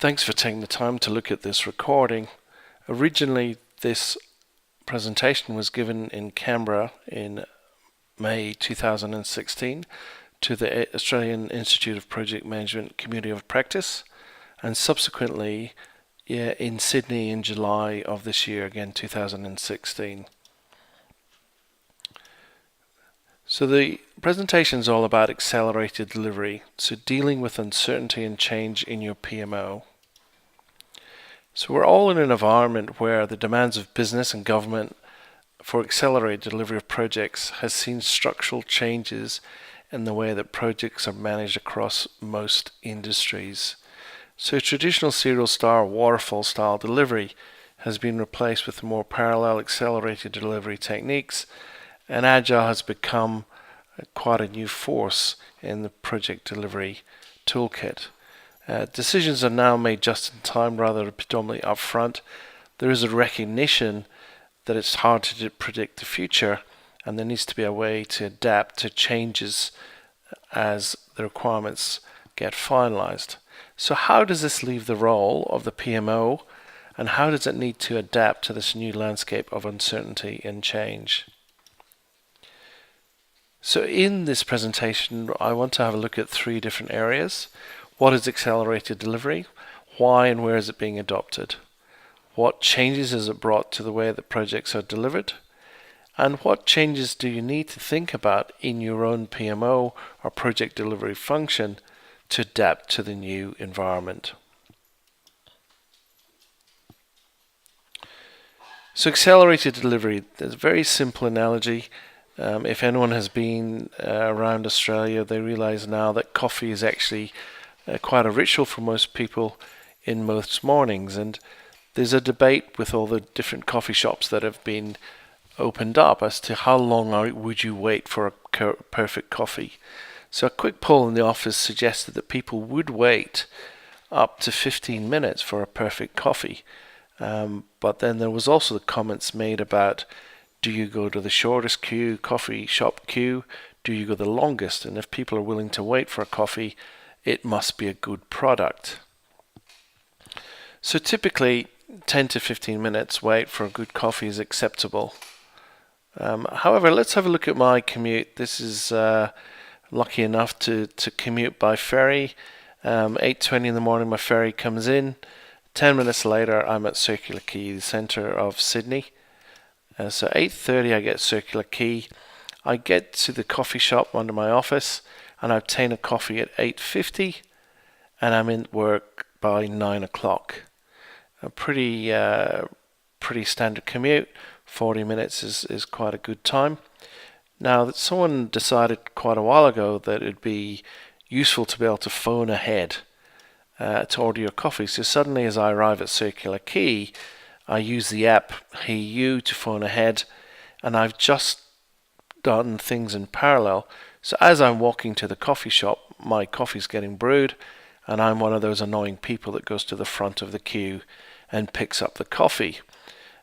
Thanks for taking the time to look at this recording. Originally, this presentation was given in Canberra in May 2016 to the Australian Institute of Project Management Community of Practice, and subsequently in Sydney in July of this year, again 2016. So the presentation is all about accelerated delivery, so dealing with uncertainty and change in your PMO. So we're all in an environment where the demands of business and government for accelerated delivery of projects has seen structural changes in the way that projects are managed across most industries. So traditional serial style, waterfall style delivery has been replaced with more parallel accelerated delivery techniques, and Agile has become quite a new force in the project delivery toolkit. Decisions are now made just in time rather than predominantly upfront. There is a recognition that it's hard to predict the future, and there needs to be a way to adapt to changes as the requirements get finalized. So how does this leave the role of the PMO, and how does it need to adapt to this new landscape of uncertainty and change? So in this presentation, I want to have a look at three different areas. What is accelerated delivery? Why and where is it being adopted? What changes has it brought to the way that projects are delivered? And what changes do you need to think about in your own PMO or project delivery function to adapt to the new environment? So accelerated delivery, there's a very simple analogy. If anyone has been around Australia, they realize now that coffee is actually quite a ritual for most people in most mornings, and there's a debate with all the different coffee shops that have been opened up as to how long would you wait for a perfect coffee. So a quick poll in the office suggested that people would wait up to 15 minutes for a perfect coffee, but then there was also the comments made about, do you go to the shortest queue, coffee shop queue? Do you go the longest? And if people are willing to wait for a coffee, it must be a good product. So typically 10 to 15 minutes wait for a good coffee is acceptable. However, let's have a look at my commute. This is lucky enough to commute by ferry. 8:20 in the morning my ferry comes in. 10 minutes later I'm at Circular Quay, the centre of Sydney. So 8:30 I get Circular Quay. I get to the coffee shop under my office and I obtain a coffee at 8:50, and I'm in work by 9 o'clock. A pretty standard commute. 40 minutes is quite a good time. Now, that someone decided quite a while ago that it'd be useful to be able to phone ahead to order your coffee. So suddenly, as I arrive at Circular Quay, I use the app HeyU to phone ahead, and I've just done things in parallel. So as I'm walking to the coffee shop, my coffee's getting brewed, and I'm one of those annoying people that goes to the front of the queue and picks up the coffee.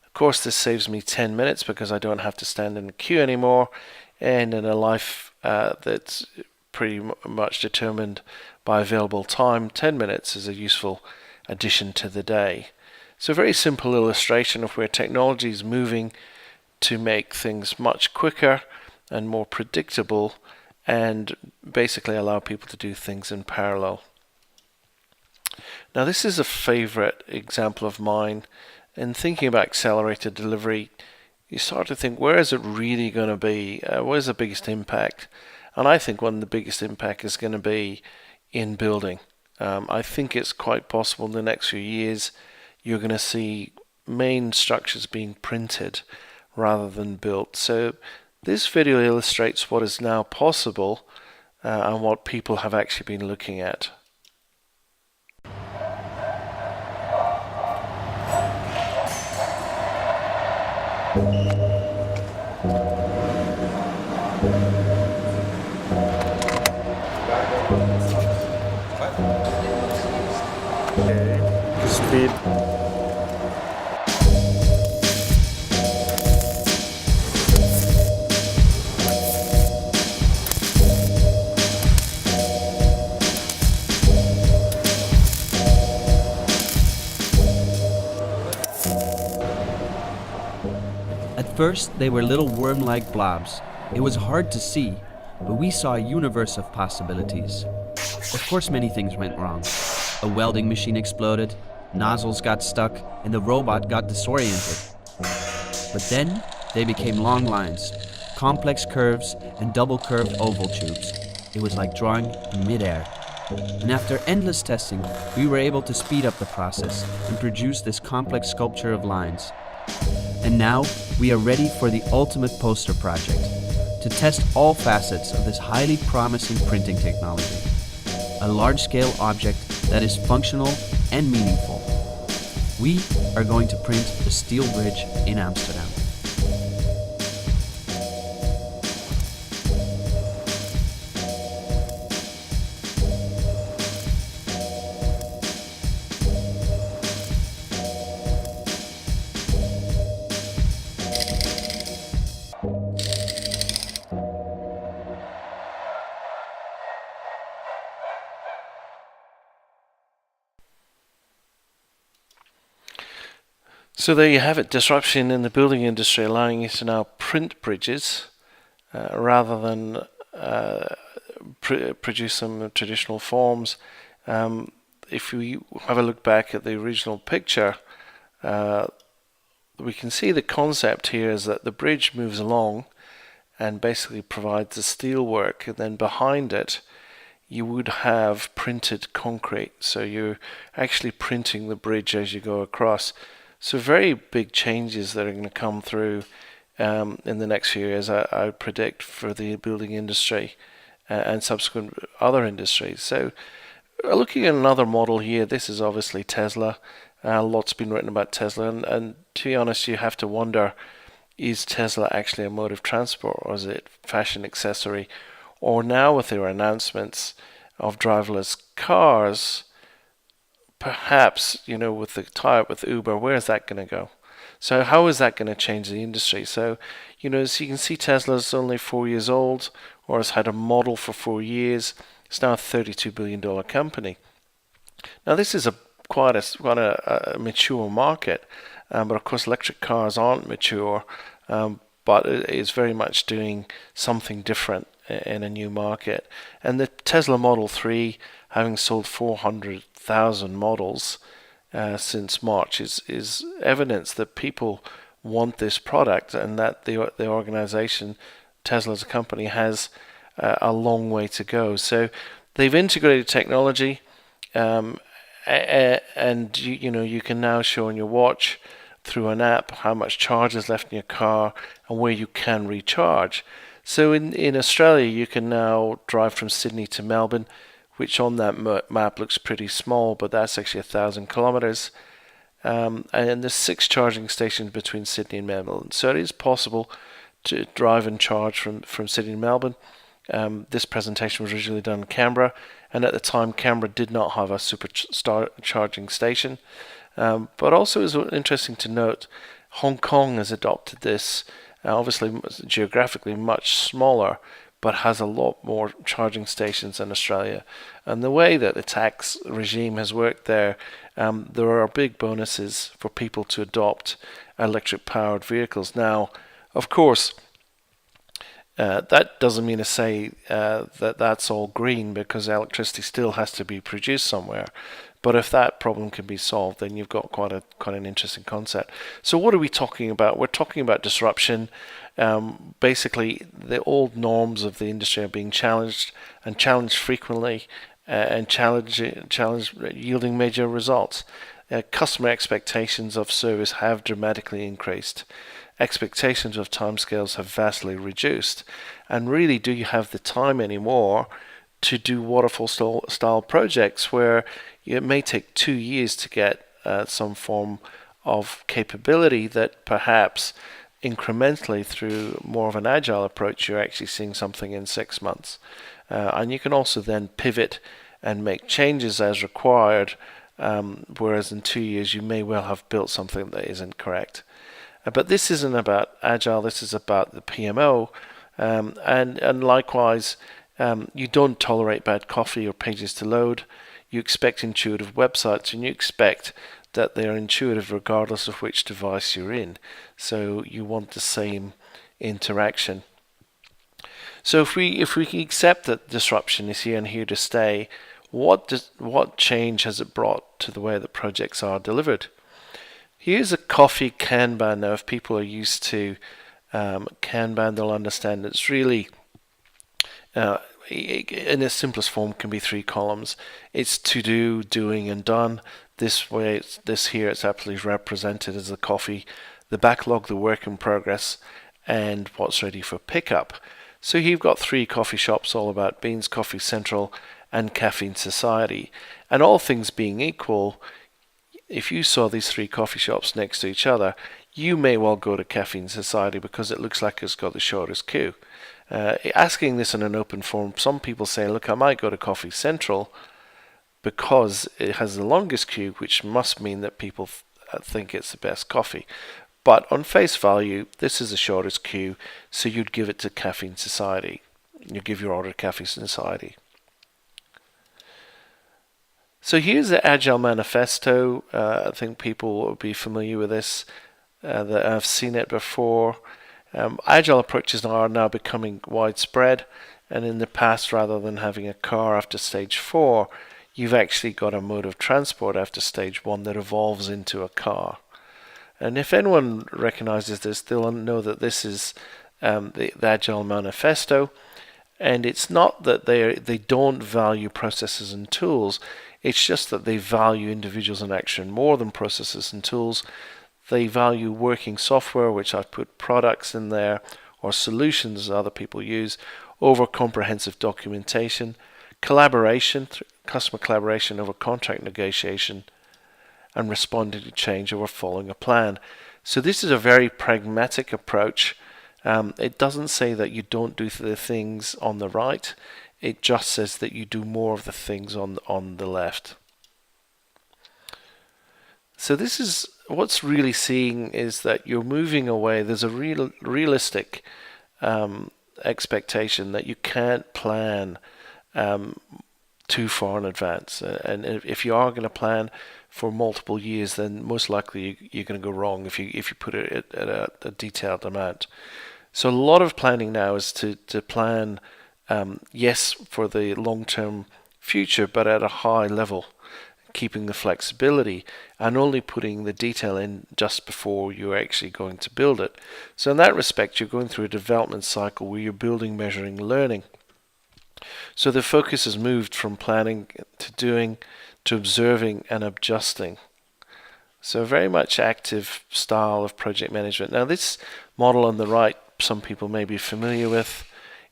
Of course, this saves me 10 minutes because I don't have to stand in the queue anymore, and in a life that's pretty much determined by available time, 10 minutes is a useful addition to the day. So a very simple illustration of where technology is moving to make things much quicker and more predictable, and basically allow people to do things in parallel. Now, this is a favorite example of mine. In thinking about accelerated delivery, you start to think, where is it really going to be? Where's the biggest impact? And I think one of the biggest impact is going to be in building. I think it's quite possible in the next few years you're going to see main structures being printed rather than built. So this video illustrates what is now possible and what people have actually been looking at. Speed. first, they were little worm-like blobs. It was hard to see, but we saw a universe of possibilities. Of course, many things went wrong. A welding machine exploded, nozzles got stuck, and the robot got disoriented. But then, they became long lines, complex curves, and double-curved oval tubes. It was like drawing in midair. And after endless testing, we were able to speed up the process and produce this complex sculpture of lines. And now, we are ready for the ultimate poster project, to test all facets of this highly promising printing technology. A large-scale object that is functional and meaningful. We are going to print the steel bridge in Amsterdam. So there you have it, disruption in the building industry, allowing you to now print bridges rather than produce them in traditional forms. If we have a look back at the original picture, we can see the concept here is that the bridge moves along and basically provides the steel work, and then behind it you would have printed concrete. So you're actually printing the bridge as you go across. So very big changes that are going to come through in the next few years, I predict, for the building industry and subsequent other industries. So looking at another model here, this is obviously Tesla. Lots been written about Tesla, and to be honest, you have to wonder, is Tesla actually a mode of transport, or is it fashion accessory? Or now with their announcements of driverless cars, perhaps, with the tie-up with Uber, where is that going to go? So how is that going to change the industry? So, as you can see, Tesla's only 4 years old, or has had a model for 4 years. It's now a $32 billion company. Now, this is quite a mature market, but of course electric cars aren't mature, but it is very much doing something different in a new market. And the Tesla Model 3, having sold 400,000 models since March, is evidence that people want this product, and that the organization, Tesla as a company, has a long way to go. So they've integrated technology, and you can now show on your watch through an app how much charge is left in your car and where you can recharge. So in Australia, you can now drive from Sydney to Melbourne, which on that map looks pretty small, but that's actually 1,000 kilometers. And there's 6 charging stations between Sydney and Melbourne. So it is possible to drive and charge from Sydney to Melbourne. This presentation was originally done in Canberra, and at the time Canberra did not have a charging station. But also it's interesting to note, Hong Kong has adopted this, obviously geographically much smaller, but has a lot more charging stations than Australia. And the way that the tax regime has worked there are big bonuses for people to adopt electric-powered vehicles. Now, of course, that doesn't mean to say that that's all green, because electricity still has to be produced somewhere. But if that problem can be solved, then you've got quite an interesting concept. So what are we talking about? We're talking about disruption. Basically, the old norms of the industry are being challenged, and challenged frequently, and challenged, yielding major results. Customer expectations of service have dramatically increased. Expectations of timescales have vastly reduced. And really, do you have the time anymore to do waterfall style projects where it may take 2 years to get some form of capability that perhaps incrementally through more of an agile approach you're actually seeing something in 6 months. And you can also then pivot and make changes as required, whereas in 2 years you may well have built something that isn't correct. But this isn't about agile, this is about the PMO, and likewise, you don't tolerate bad coffee or pages to load. You expect intuitive websites, and you expect that they are intuitive regardless of which device you're in. So you want the same interaction. So if we accept that disruption is here and here to stay, what change has it brought to the way that projects are delivered? Here's a coffee Kanban. Now, if people are used to Kanban, they'll understand it's really, in its simplest form, can be 3 columns. It's to do, doing, and done. This way, this here, it's absolutely represented as the coffee, the backlog, the work in progress, and what's ready for pickup. So you've got 3 coffee shops all about beans, Coffee Central, and Caffeine Society. And all things being equal, if you saw these 3 coffee shops next to each other, you may well go to Caffeine Society because it looks like it's got the shortest queue. Asking this in an open forum, some people say, look, I might go to Coffee Central because it has the longest queue, which must mean that people think it's the best coffee. But on face value, this is the shortest queue, so you'd give it to Caffeine Society. You give your order to Caffeine Society. So here's the Agile Manifesto. I think people will be familiar with this, that have seen it before. Agile approaches are now becoming widespread, and in the past, rather than having a car after stage 4, you've actually got a mode of transport after stage 1 that evolves into a car. And if anyone recognizes this, they'll know that this is the Agile Manifesto, and it's not that they don't value processes and tools. It's just that they value individuals in action more than processes and tools. They value working software, which I've put products in there, or solutions other people use, over comprehensive documentation, collaboration, customer collaboration over contract negotiation, and responding to change over following a plan. So this is a very pragmatic approach. It doesn't say that you don't do the things on the right. It just says that you do more of the things on the left. So this is what's really seeing is that you're moving away. There's a realistic expectation that you can't plan too far in advance. And if you are going to plan for multiple years, then most likely you're going to go wrong if you put it at a detailed amount. So a lot of planning now is to plan, yes, for the long-term future, but at a high level, keeping the flexibility and only putting the detail in just before you're actually going to build it. So in that respect, you're going through a development cycle where you're building, measuring, learning. So the focus has moved from planning to doing to observing and adjusting. So very much active style of project management. Now this model on the right, some people may be familiar with.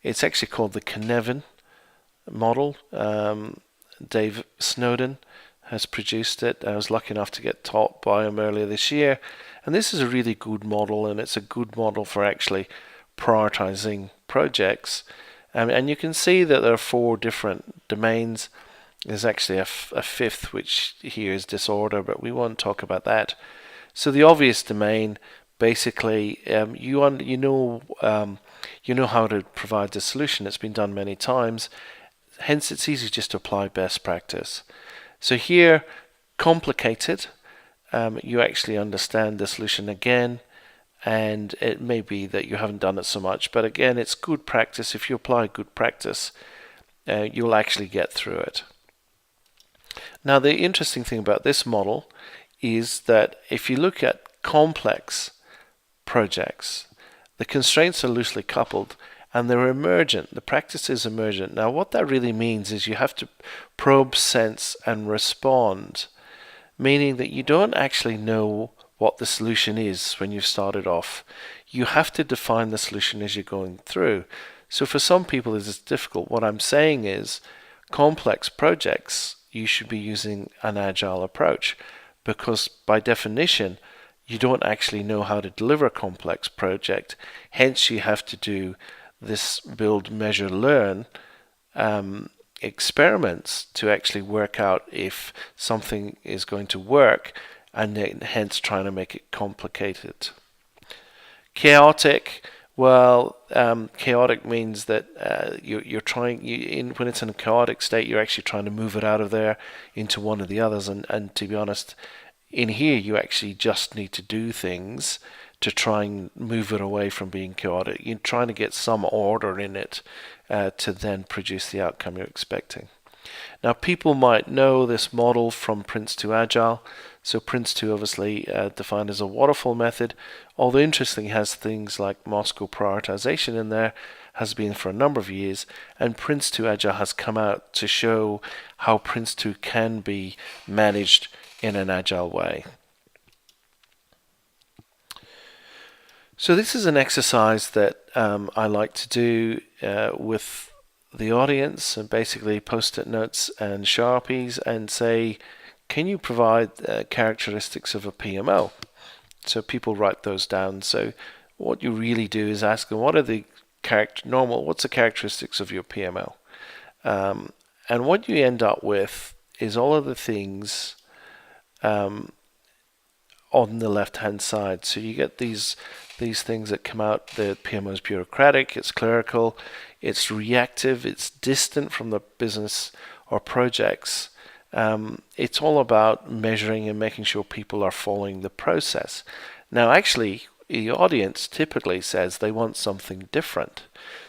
It's actually called the Cynefin model. Dave Snowden has produced it. I was lucky enough to get taught by him earlier this year. And this is a really good model, and it's a good model for actually prioritizing projects. And you can see that there are 4 different domains. There's actually a 5th, which here is disorder, but we won't talk about that. So the obvious domain, basically, you know how to provide the solution. It's been done many times. Hence, it's easy just to apply best practice. So here, complicated, you actually understand the solution again, and it may be that you haven't done it so much, but again, it's good practice. If you apply good practice, you'll actually get through it. Now, the interesting thing about this model is that if you look at complex projects, the constraints are loosely coupled and they're emergent. The practice is emergent. Now, what that really means is you have to probe, sense, and respond, meaning that you don't actually know what the solution is when you've started off. You have to define the solution as you're going through. So for some people, this is difficult. What I'm saying is, complex projects, you should be using an agile approach, because by definition, you don't actually know how to deliver a complex project. Hence, you have to do this build, measure, learn experiments to actually work out if something is going to work, and then hence trying to make it complicated. Chaotic. Well, chaotic means that you're trying. When it's in a chaotic state, you're actually trying to move it out of there into one of the others. And to be honest, In here, you actually just need to do things to try and move it away from being chaotic. You're trying to get some order in it to then produce the outcome you're expecting. Now, people might know this model from Prince2 Agile. So Prince2 obviously defined as a waterfall method, although interestingly has things like Moscow prioritization in there, has been for a number of years, and Prince2 Agile has come out to show how Prince2 can be managed in an agile way. So this is an exercise that I like to do with the audience, and basically post-it notes and Sharpies, and say, can you provide characteristics of a PMO? So people write those down. So what you really do is ask them, what are the what's the characteristics of your PMO? And what you end up with is all of the things on the left-hand side. So you get these things that come out. The PMO is bureaucratic, it's clerical, it's reactive, it's distant from the business or projects. It's all about measuring and making sure people are following the process. Now, actually, the audience typically says they want something different.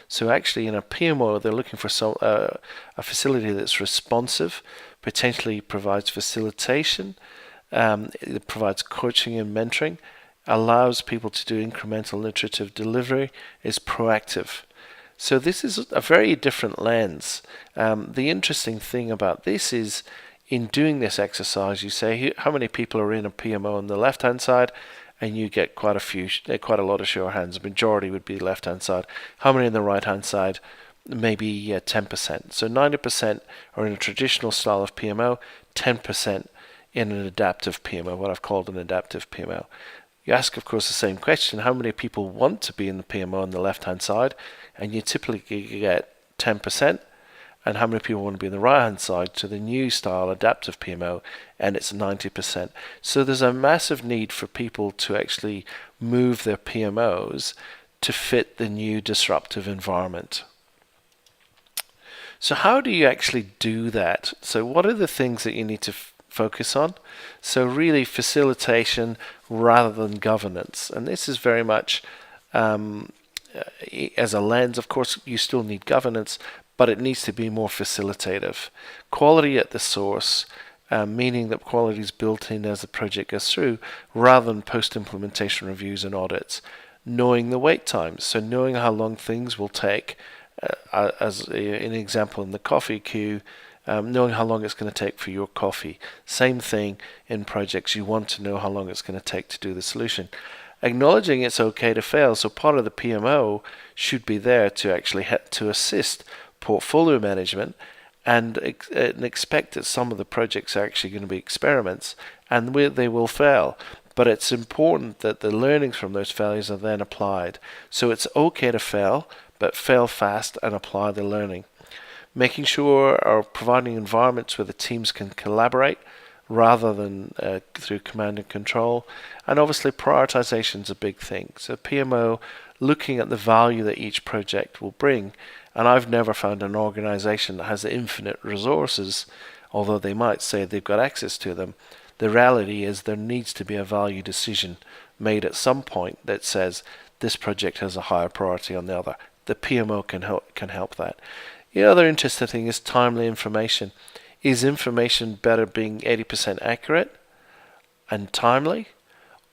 So actually, in a PMO, they're looking for a facility that's responsive, potentially provides facilitation, it provides coaching and mentoring, allows people to do incremental iterative delivery, is proactive. So this is a very different lens. The interesting thing about this is, in doing this exercise, you say how many people are in a PMO on the left-hand side, and you get quite a lot of show of hands. The majority would be left-hand side. How many on the right-hand side? Maybe 10%. So 90% are in a traditional style of PMO, 10% in an adaptive PMO, what I've called an adaptive PMO. You ask, of course, the same question, how many people want to be in the PMO on the left-hand side? And you typically get 10%. And how many people want to be on the right-hand side to the new style adaptive PMO, and it's 90%. So there's a massive need for people to actually move their PMOs to fit the new disruptive environment. So how do you actually do that? So what are the things that you need to focus on? So really facilitation rather than governance. And this is very much as a lens. Of course, you still need governance, but it needs to be more facilitative. Quality at the source, meaning that quality is built in as the project goes through, rather than post-implementation reviews and audits. Knowing the wait times, so knowing how long things will take, as an example in the coffee queue, knowing how long it's going to take for your coffee. Same thing in projects, you want to know how long it's going to take to do the solution. Acknowledging it's okay to fail, so part of the PMO should be there to actually to assist portfolio management and expect that some of the projects are actually going to be experiments and they will fail. But it's important that the learnings from those failures are then applied. So it's okay to fail, but fail fast and apply the learning. Making sure or providing environments where the teams can collaborate rather than through command and control. And obviously prioritization is a big thing. So PMO, looking at the value that each project will bring. And I've never found an organization that has infinite resources, although they might say they've got access to them. The reality is there needs to be a value decision made at some point that says this project has a higher priority on the other. The PMO can help that. The other interesting thing is timely information. Is information better being 80% accurate and timely,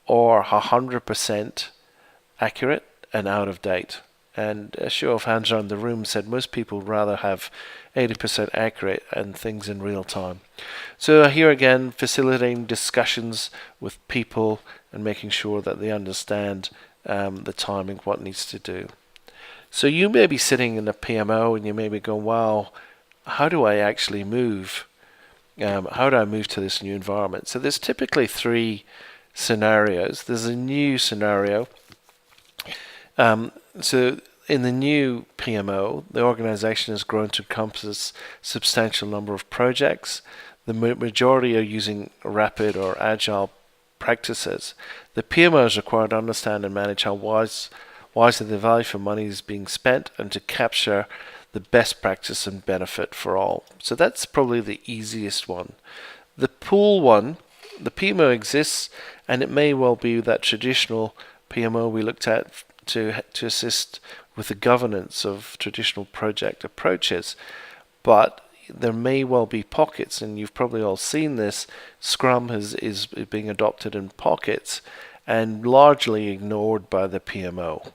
or 100% accurate and out of date? And a show of hands around the room said most people would rather have 80% accurate and things in real time. So here again, facilitating discussions with people and making sure that they understand the timing, what needs to do. So you may be sitting in a PMO and you may be going, wow, how do I actually move? How do I move to this new environment? So there's typically three scenarios. There's a new scenario. So in the new PMO, the organization has grown to encompass a substantial number of projects. The majority are using rapid or agile practices. The PMO is required to understand and manage how wisely the value for money is being spent and to capture the best practice and benefit for all. So that's probably the easiest one. The pool one the PMO exists, and it may well be that traditional PMO we looked at to assist with the governance of traditional project approaches, but there may well be pockets, and you've probably all seen this. Scrum is being adopted in pockets and largely ignored by the PMO.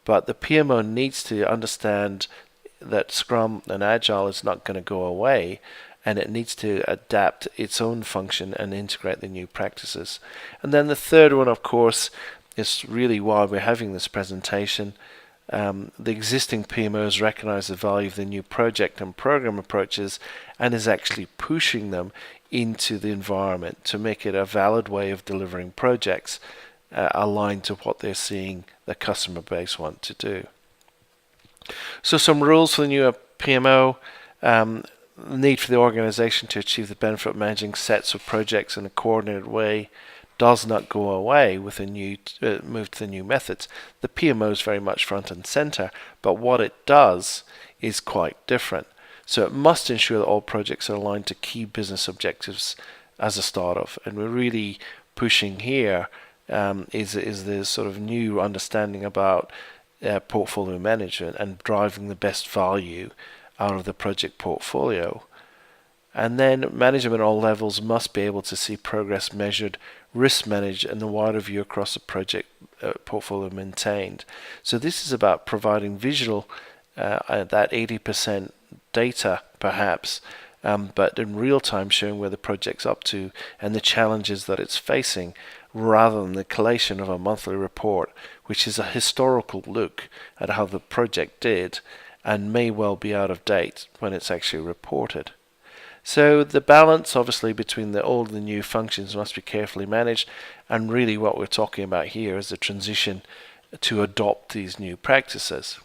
But the PMO needs to understand that Scrum and Agile is not going to go away, and it needs to adapt its own function and integrate the new practices. And then the third one, of course, is really why we're having this presentation. The existing PMOs recognize the value of the new project and program approaches and is actually pushing them into the environment to make it a valid way of delivering projects aligned to what they're seeing the customer base want to do. So some rules for the new PMO. The need for the organization to achieve the benefit of managing sets of projects in a coordinated way does not go away with a new move to the new methods. The PMO is very much front and center, but what it does is quite different. So it must ensure that all projects are aligned to key business objectives as a start of. And we're really pushing here is this sort of new understanding about portfolio management and driving the best value out of the project portfolio. And then management at all levels must be able to see progress measured, risk managed, and the wider view across the project portfolio maintained. So this is about providing visual, that 80% data perhaps, but in real time showing where the project's up to and the challenges that it's facing, rather than the collation of a monthly report, which is a historical look at how the project did and may well be out of date when it's actually reported. So the balance obviously between the old and the new functions must be carefully managed, and really what we're talking about here is the transition to adopt these new practices.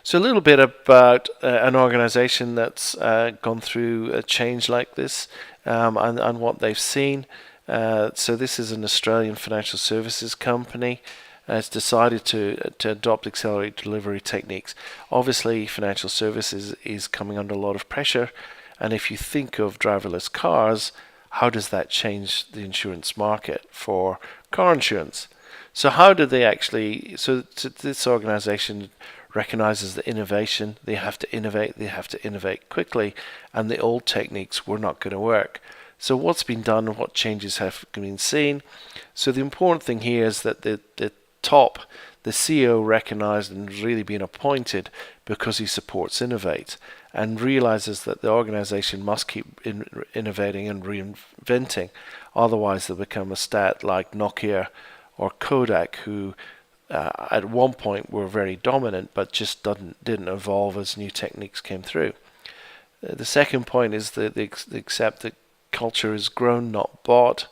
So a little bit about an organization that's gone through a change like this and what they've seen. So this is an Australian financial services company. It's decided to adopt accelerated delivery techniques. Obviously, financial services is coming under a lot of pressure, and if you think of driverless cars, how does that change the insurance market for car insurance? So how do they actually? So this organization recognizes the innovation. They have to innovate. They have to innovate quickly, and the old techniques were not going to work. So what's been done and what changes have been seen? So the important thing here is that the CEO recognized and has really been appointed because he supports Innovate and realizes that the organization must keep innovating and reinventing. Otherwise, they'll become a stat like Nokia or Kodak, who at one point were very dominant but just didn't evolve as new techniques came through. The second point is that they accept that culture is grown, not bought.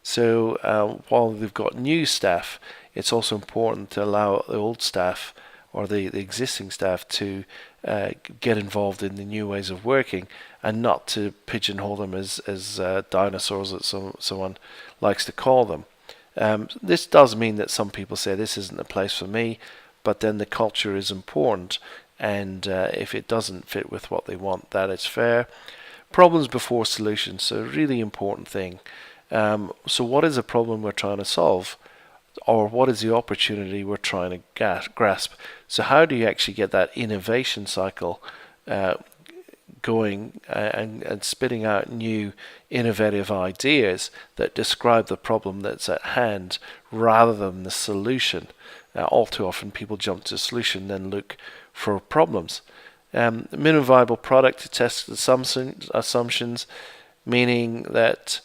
So while they've got new staff, it's also important to allow the old staff or the existing staff to get involved in the new ways of working and not to pigeonhole them as dinosaurs that someone likes to call them. This does mean that some people say this isn't the place for me, but then the culture is important, and if it doesn't fit with what they want, that is fair. Problems before solutions, so a really important thing. So what is the problem we're trying to solve? Or what is the opportunity we're trying to grasp? So how do you actually get that innovation cycle going and spitting out new innovative ideas that describe the problem that's at hand rather than the solution? All too often people jump to a solution then look for problems. Minimum viable product to test assumptions, meaning that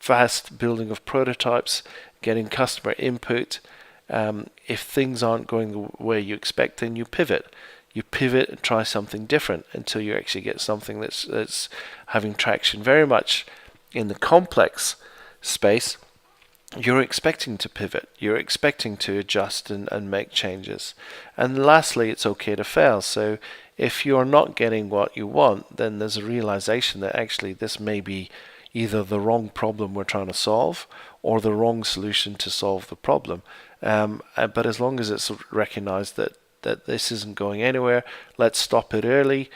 fast building of prototypes, getting customer input. If things aren't going the way you expect, then you pivot. You pivot and try something different until you actually get something that's having traction. Very much in the complex space, you're expecting to pivot. You're expecting to adjust and make changes. And lastly, it's okay to fail. So if you're not getting what you want, then there's a realization that actually this may be either the wrong problem we're trying to solve or the wrong solution to solve the problem. But as long as it's recognized that this isn't going anywhere, let's stop it early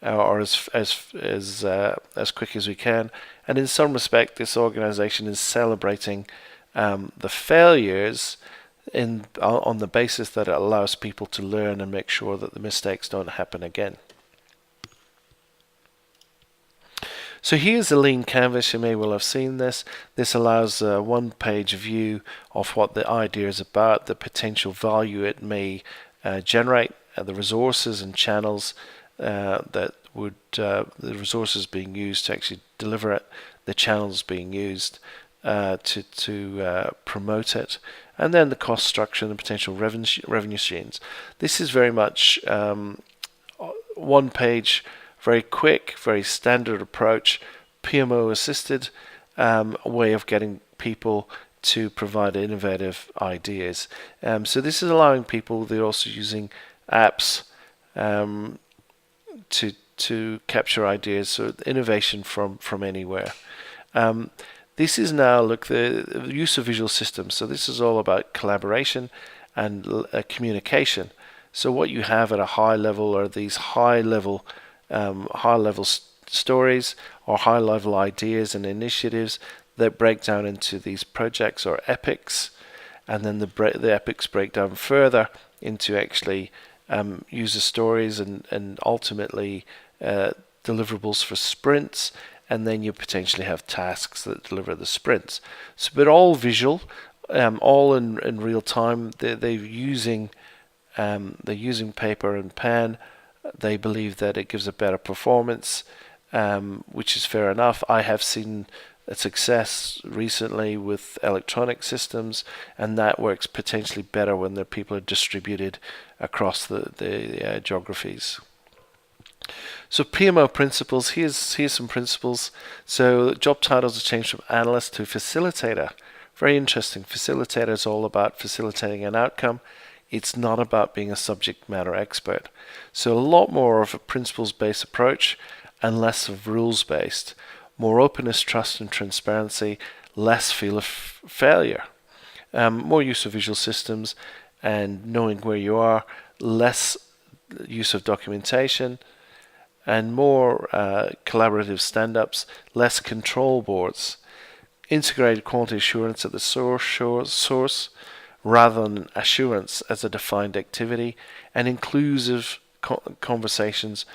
or as quick as we can And in some respect, this organization is celebrating the failures on the basis that it allows people to learn and make sure that the mistakes don't happen again. So here's a lean canvas. You may well have seen this. This allows a one-page view of what the idea is about, the potential value it may generate, the resources and channels that would the resources being used to actually deliver it, the channels being used to promote it, and then the cost structure and the potential revenue streams. This is very much one page, very quick, very standard approach, PMO assisted way of getting people to provide innovative ideas. So this is allowing people, they're also using apps to capture ideas, so innovation from anywhere. This is now, the use of visual systems. So this is all about collaboration and communication. So what you have at a high level are these high level stories or high level ideas and initiatives that break down into these projects or epics, and then the epics break down further into actually user stories and ultimately deliverables for sprints, and then you potentially have tasks that deliver the sprints. So, but all visual, all in real time. They're using paper and pen. They believe that it gives a better performance, which is fair enough. I have seen a success recently with electronic systems, and that works potentially better when the people are distributed across the geographies. So PMO principles, here's some principles. So job titles have changed from analyst to facilitator. Very interesting. Facilitator is all about facilitating an outcome. It's not about being a subject matter expert. So a lot more of a principles-based approach and less of rules-based. More openness, trust and transparency, less feel of failure. More use of visual systems and knowing where you are, less use of documentation, and more collaborative stand-ups, less control boards, integrated quality assurance at the source rather than assurance as a defined activity, and inclusive conversations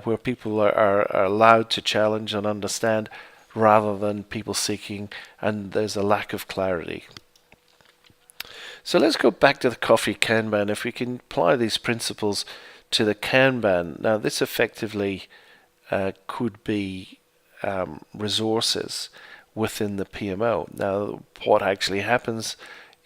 where people are allowed to challenge and understand rather than people seeking, and there's a lack of clarity. So let's go back to the coffee Kanban. If we can apply these principles to the Kanban, now this effectively could be resources within the PMO. Now what actually happens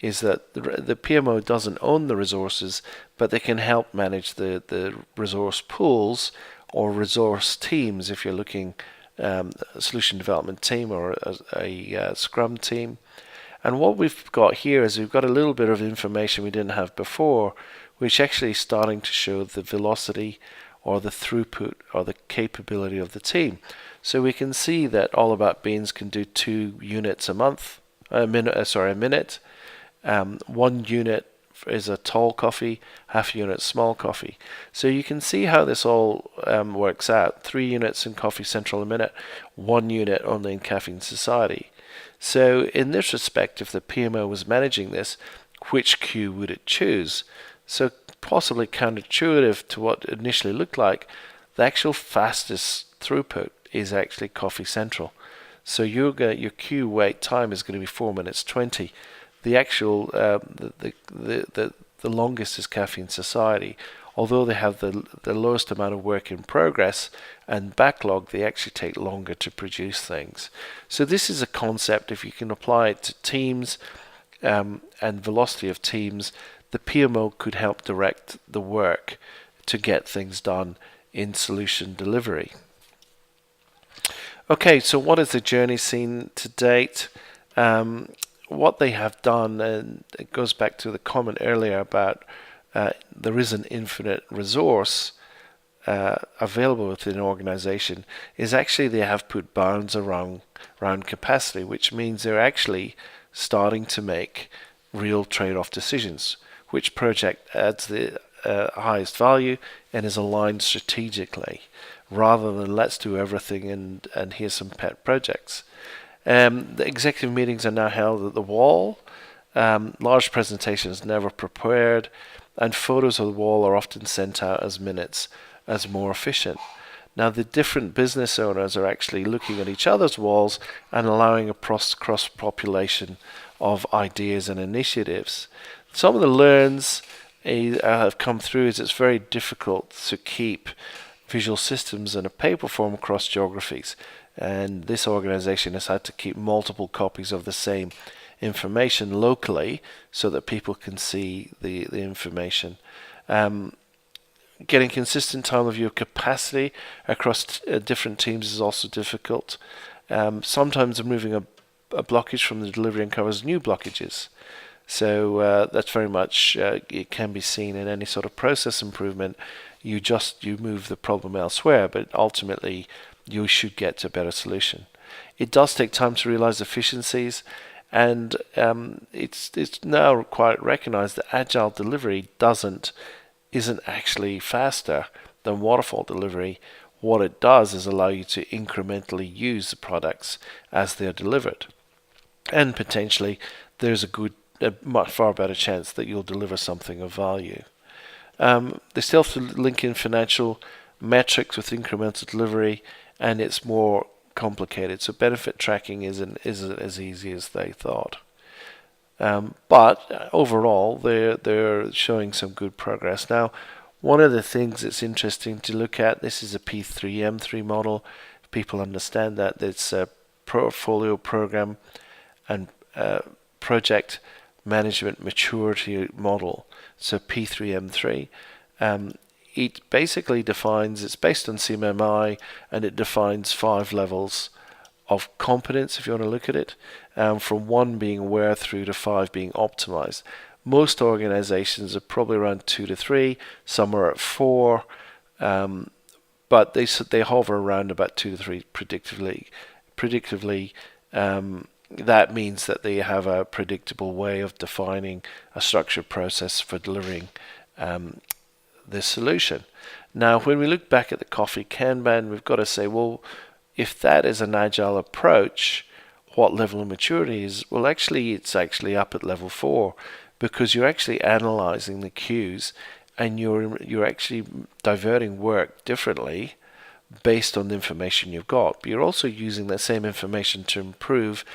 is that the PMO doesn't own the resources, but they can help manage the resource pools or resource teams if you're looking a solution development team or a Scrum team. And what we've got here is we've got a little bit of information we didn't have before, which actually is starting to show the velocity or the throughput or the capability of the team. So we can see that All About Beans can do 2 units a minute. 1 unit is a tall coffee, half unit small coffee. So you can see how this all works out. 3 units in Coffee Central a minute, 1 unit only in Caffeine Society. So in this respect, if the PMO was managing this, which queue would it choose? So possibly counterintuitive to what it initially looked like, the actual fastest throughput is actually Coffee Central. So your queue wait time is going to be 4 minutes 20. The actual the longest is Caffeine Society. Although they have the lowest amount of work in progress and backlog, they actually take longer to produce things. So this is a concept. If you can apply it to teams and velocity of teams, the PMO could help direct the work to get things done in solution delivery. Okay, so what is the journey seen to date? What they have done, and it goes back to the comment earlier about there is an infinite resource available within an organization, is actually they have put bounds around capacity, which means they're actually starting to make real trade-off decisions. Which project adds the highest value and is aligned strategically, rather than let's do everything and here's some pet projects. The executive meetings are now held at the wall. Large presentations never prepared, and photos of the wall are often sent out as minutes as more efficient. Now, the different business owners are actually looking at each other's walls and allowing a cross-population of ideas and initiatives. Some of the learns have come through is it's very difficult to keep visual systems in a paper form across geographies, and this organization has had to keep multiple copies of the same information locally so that people can see the information. Getting consistent time of view capacity across different teams is also difficult. Sometimes removing a blockage from the delivery uncovers new blockages. So that's very much, it can be seen in any sort of process improvement. You move the problem elsewhere, but ultimately you should get to a better solution. It does take time to realize efficiencies, and it's now quite recognized that agile delivery isn't actually faster than waterfall delivery. What it does is allow you to incrementally use the products as they're delivered, and potentially there's a much far better chance that you'll deliver something of value. They still have to link in financial metrics with incremental delivery, and it's more complicated. So benefit tracking isn't as easy as they thought. But overall, they're showing some good progress. Now, one of the things that's interesting to look at, this is a P3M3 model. If people understand that, it's a portfolio program and project management maturity model. So P3M3. It basically defines, it's based on CMMI, and it defines 5 levels of competence, if you want to look at it, from 1 being aware through to 5 being optimized. Most organizations are probably around 2 to 3, some are at 4, but they hover around about 2 to 3 predictively. That means that they have a predictable way of defining a structured process for delivering this solution. Now, when we look back at the coffee Kanban, we've got to say, well, if that is an agile approach, what level of maturity is? Well, actually, it's actually up at level 4, because you're actually analyzing the cues and you're actually diverting work differently based on the information you've got. But you're also using that same information to improve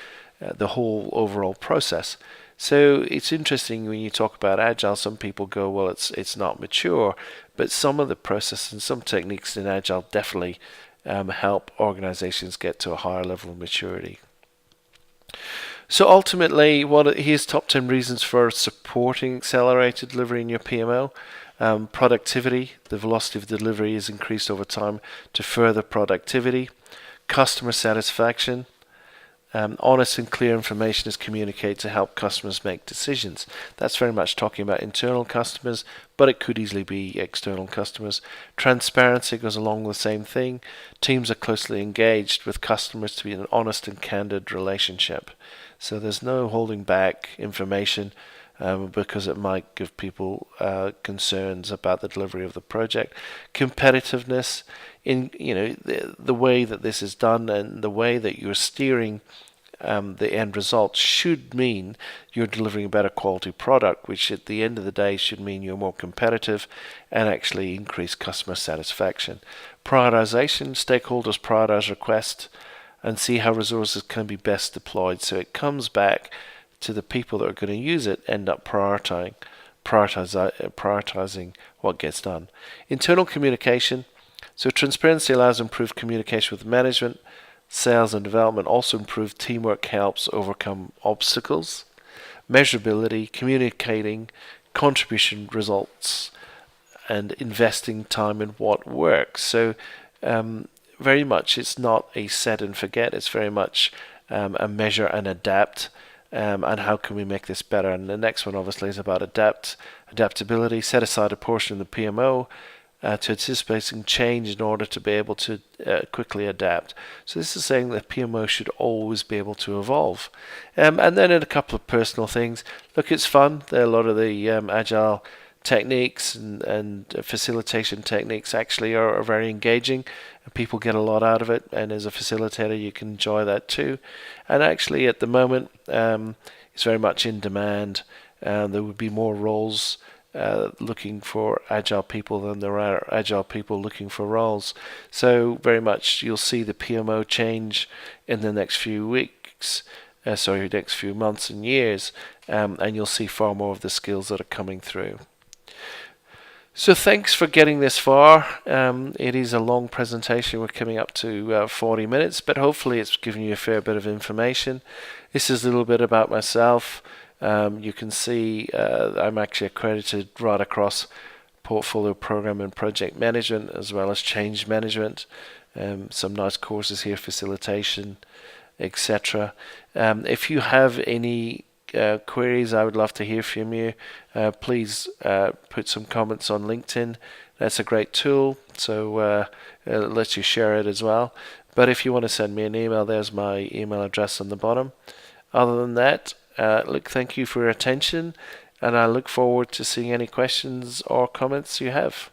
the whole overall process. So it's interesting when you talk about agile, some people go, well, it's not mature, but some of the processes and some techniques in agile definitely help organizations get to a higher level of maturity. So ultimately, here's top 10 reasons for supporting accelerated delivery in your PMO. Productivity, the velocity of delivery is increased over time to further productivity. Customer satisfaction, honest and clear information is communicated to help customers make decisions. That's very much talking about internal customers, but it could easily be external customers. Transparency goes along with the same thing. Teams are closely engaged with customers to be an honest and candid relationship. So there's no holding back information because it might give people concerns about the delivery of the project. Competitiveness in the way that this is done and the way that you're steering the end result should mean you're delivering a better quality product, which at the end of the day should mean you're more competitive and actually increase customer satisfaction. Prioritization, stakeholders prioritize requests and see how resources can be best deployed. So it comes back to the people that are going to use it end up prioritizing what gets done. Internal communication. So transparency allows improved communication with management. Sales and development also improve teamwork, helps overcome obstacles. Measurability, communicating, contribution results, and investing time in what works. So very much it's not a set and forget, it's very much a measure and adapt. And how can we make this better? And the next one obviously is about adaptability. Set aside a portion of the PMO to anticipating change in order to be able to quickly adapt. So this is saying that PMO should always be able to evolve. And then in a couple of personal things, look, it's fun. A lot of the agile techniques and facilitation techniques actually are very engaging. People get a lot out of it, and as a facilitator you can enjoy that too. And actually at the moment it's very much in demand. There would be more roles looking for agile people than there are agile people looking for roles. So very much you'll see the PMO change in the next few weeks, next few months and years, and you'll see far more of the skills that are coming through. So thanks for getting this far. It is a long presentation. We're coming up to 40 minutes, but hopefully it's given you a fair bit of information. This is a little bit about myself. You can see I'm actually accredited right across portfolio program and project management, as well as change management. Some nice courses here, facilitation, etc. If you have any queries, I would love to hear from you. Please put some comments on LinkedIn. That's a great tool, so it lets you share it as well. But if you want to send me an email, there's my email address on the bottom. Other than that, thank you for your attention, and I look forward to seeing any questions or comments you have.